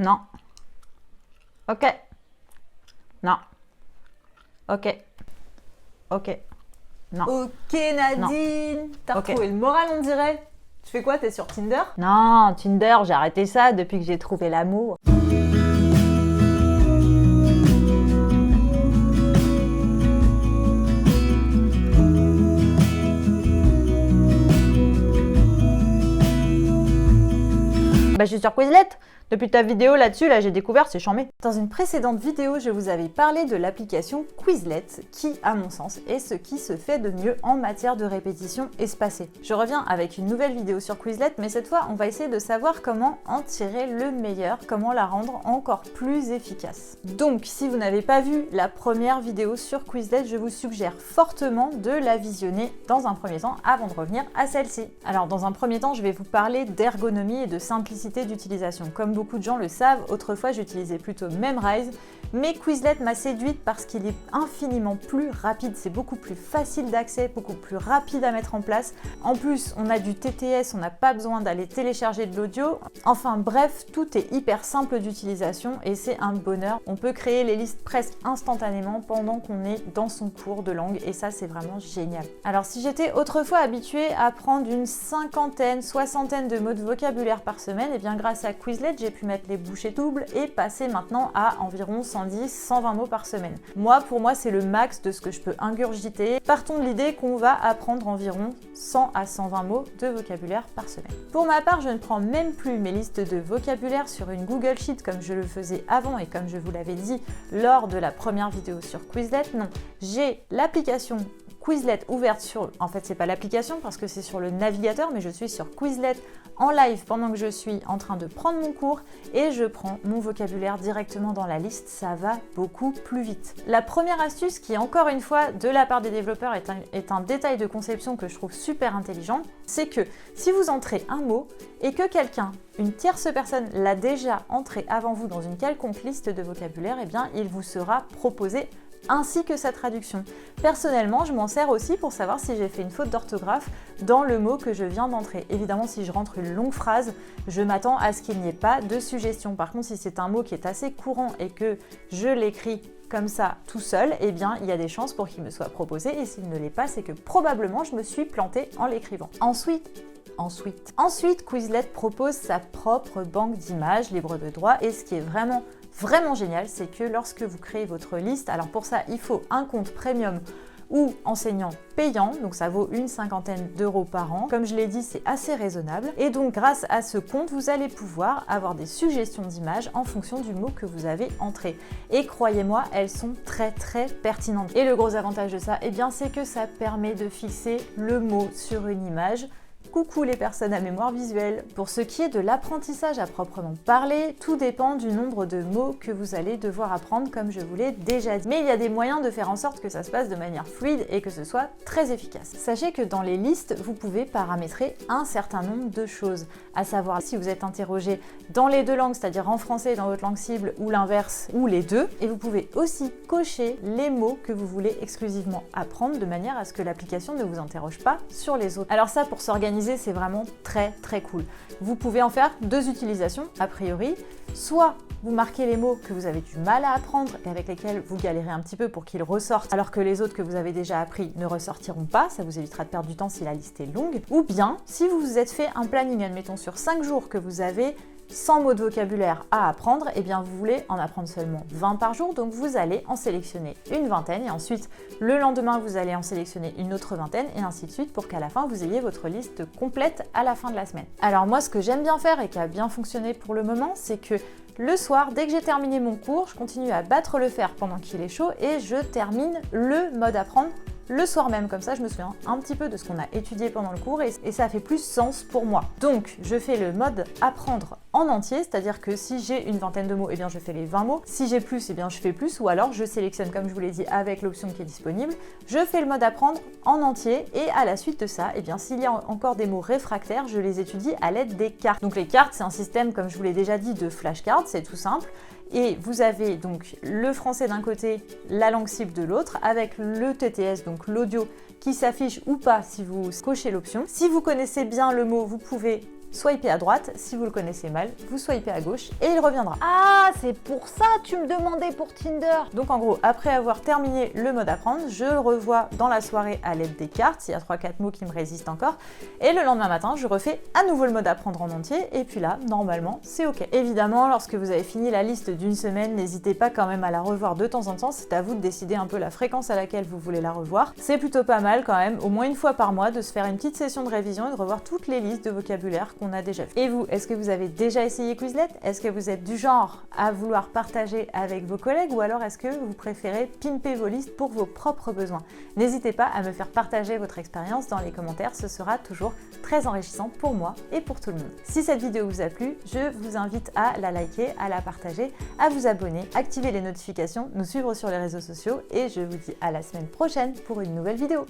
Non. Ok. Non. Ok. Ok. Non. Ok Nadine, t'as retrouvé le moral on dirait. Tu fais quoi, t'es sur Tinder? Non, Tinder, j'ai arrêté ça depuis que j'ai trouvé l'amour. Bah, je suis sur Quizlet. Depuis ta vidéo là-dessus, là, j'ai découvert, c'est chambé. Dans une précédente vidéo, je vous avais parlé de l'application Quizlet, qui, à mon sens, est ce qui se fait de mieux en matière de répétition espacée. Je reviens avec une nouvelle vidéo sur Quizlet, mais cette fois, on va essayer de savoir comment en tirer le meilleur, comment la rendre encore plus efficace. Donc, si vous n'avez pas vu la première vidéo sur Quizlet, je vous suggère fortement de la visionner dans un premier temps avant de revenir à celle-ci. Alors, dans un premier temps, je vais vous parler d'ergonomie et de simplicité d'utilisation. Comme beaucoup de gens le savent, autrefois j'utilisais plutôt Memrise, mais Quizlet m'a séduite parce qu'il est infiniment plus rapide, c'est beaucoup plus facile d'accès, beaucoup plus rapide à mettre en place. En plus, on a du TTS, on n'a pas besoin d'aller télécharger de l'audio. Enfin bref, tout est hyper simple d'utilisation et c'est un bonheur. On peut créer les listes presque instantanément pendant qu'on est dans son cours de langue et ça c'est vraiment génial. Alors si j'étais autrefois habituée à prendre une cinquantaine, soixantaine de mots de vocabulaire par semaine, et bien grâce à Quizlet, j'ai pu mettre les bouchées doubles et passer maintenant à environ 110, 120 mots par semaine. Pour moi, c'est le max de ce que je peux ingurgiter. Partons de l'idée qu'on va apprendre environ 100 à 120 mots de vocabulaire par semaine. Pour ma part, je ne prends même plus mes listes de vocabulaire sur une Google Sheet comme je le faisais avant et comme je vous l'avais dit lors de la première vidéo sur Quizlet. Non, j'ai l'application Quizlet ouverte sur... En fait, c'est pas l'application parce que c'est sur le navigateur, mais je suis sur Quizlet en live pendant que je suis en train de prendre mon cours et je prends mon vocabulaire directement dans la liste. Ça va beaucoup plus vite. La première astuce qui, encore une fois, de la part des développeurs est un détail de conception que je trouve super intelligent, c'est que si vous entrez un mot et que quelqu'un, une tierce personne, l'a déjà entré avant vous dans une quelconque liste de vocabulaire, eh bien, il vous sera proposé ainsi que sa traduction. Personnellement, je m'en sers aussi pour savoir si j'ai fait une faute d'orthographe dans le mot que je viens d'entrer. Évidemment, si je rentre une longue phrase, je m'attends à ce qu'il n'y ait pas de suggestion. Par contre, si c'est un mot qui est assez courant et que je l'écris comme ça tout seul, eh bien, il y a des chances pour qu'il me soit proposé et s'il ne l'est pas, c'est que probablement je me suis plantée en l'écrivant. Ensuite, Quizlet propose sa propre banque d'images libre de droit et ce qui est vraiment génial, c'est que lorsque vous créez votre liste, alors pour ça, il faut un compte premium ou enseignant payant, donc ça vaut une cinquantaine d'euros par an. Comme je l'ai dit, c'est assez raisonnable. Et donc grâce à ce compte, vous allez pouvoir avoir des suggestions d'images en fonction du mot que vous avez entré. Et croyez-moi, elles sont très pertinentes. Et le gros avantage de ça, eh bien, c'est que ça permet de fixer le mot sur une image. Coucou les personnes à mémoire visuelle. Pour ce qui est de l'apprentissage à proprement parler, tout dépend du nombre de mots que vous allez devoir apprendre comme je vous l'ai déjà dit. Mais il y a des moyens de faire en sorte que ça se passe de manière fluide et que ce soit très efficace. Sachez que dans les listes, vous pouvez paramétrer un certain nombre de choses, à savoir si vous êtes interrogé dans les deux langues, c'est-à-dire en français et dans votre langue cible ou l'inverse ou les deux. Et vous pouvez aussi cocher les mots que vous voulez exclusivement apprendre de manière à ce que l'application ne vous interroge pas sur les autres. Alors ça, pour s'organiser, c'est vraiment très cool. Vous pouvez en faire deux utilisations a priori. Soit vous marquez les mots que vous avez du mal à apprendre et avec lesquels vous galérez un petit peu pour qu'ils ressortent alors que les autres que vous avez déjà appris ne ressortiront pas, ça vous évitera de perdre du temps si la liste est longue. Ou bien, si vous vous êtes fait un planning, admettons sur 5 jours que vous avez 100 mots de vocabulaire à apprendre, et bien vous voulez en apprendre seulement 20 par jour, donc vous allez en sélectionner une vingtaine et ensuite le lendemain vous allez en sélectionner une autre vingtaine et ainsi de suite pour qu'à la fin vous ayez votre liste complète à la fin de la semaine. Alors moi ce que j'aime bien faire et qui a bien fonctionné pour le moment, c'est que le soir, dès que j'ai terminé mon cours, je continue à battre le fer pendant qu'il est chaud et je termine le mode apprendre le soir même, comme ça je me souviens un petit peu de ce qu'on a étudié pendant le cours et ça fait plus sens pour moi. Donc je fais le mode apprendre en entier, c'est-à-dire que si j'ai une vingtaine de mots, eh bien je fais les 20 mots. Si j'ai plus, eh bien je fais plus, ou alors je sélectionne, comme je vous l'ai dit, avec l'option qui est disponible. Je fais le mode apprendre en entier et à la suite de ça, eh bien s'il y a encore des mots réfractaires, je les étudie à l'aide des cartes. Donc les cartes, c'est un système, comme je vous l'ai déjà dit, de flashcards, c'est tout simple. Et vous avez donc le français d'un côté, la langue cible de l'autre, avec le TTS, donc l'audio, qui s'affiche ou pas si vous cochez l'option. Si vous connaissez bien le mot, vous pouvez swipez à droite. Si vous le connaissez mal, vous swipez à gauche et il reviendra. Ah, c'est pour ça que tu me demandais pour Tinder. Donc en gros, après avoir terminé le mode apprendre, je le revois dans la soirée à l'aide des cartes. Il y a 3-4 mots qui me résistent encore. Et le lendemain matin, je refais à nouveau le mode apprendre en entier. Et puis là, normalement, c'est ok. Évidemment, lorsque vous avez fini la liste d'une semaine, n'hésitez pas quand même à la revoir de temps en temps. C'est à vous de décider un peu la fréquence à laquelle vous voulez la revoir. C'est plutôt pas mal quand même, au moins une fois par mois, de se faire une petite session de révision et de revoir toutes les listes de vocabulaire qu'on a déjà vues. Et vous, est-ce que vous avez déjà essayé Quizlet? Est-ce que vous êtes du genre à vouloir partager avec vos collègues ou alors est-ce que vous préférez pimper vos listes pour vos propres besoins? N'hésitez pas à me faire partager votre expérience dans les commentaires, ce sera toujours très enrichissant pour moi et pour tout le monde. Si cette vidéo vous a plu, je vous invite à la liker, à la partager, à vous abonner, activer les notifications, nous suivre sur les réseaux sociaux et je vous dis à la semaine prochaine pour une nouvelle vidéo.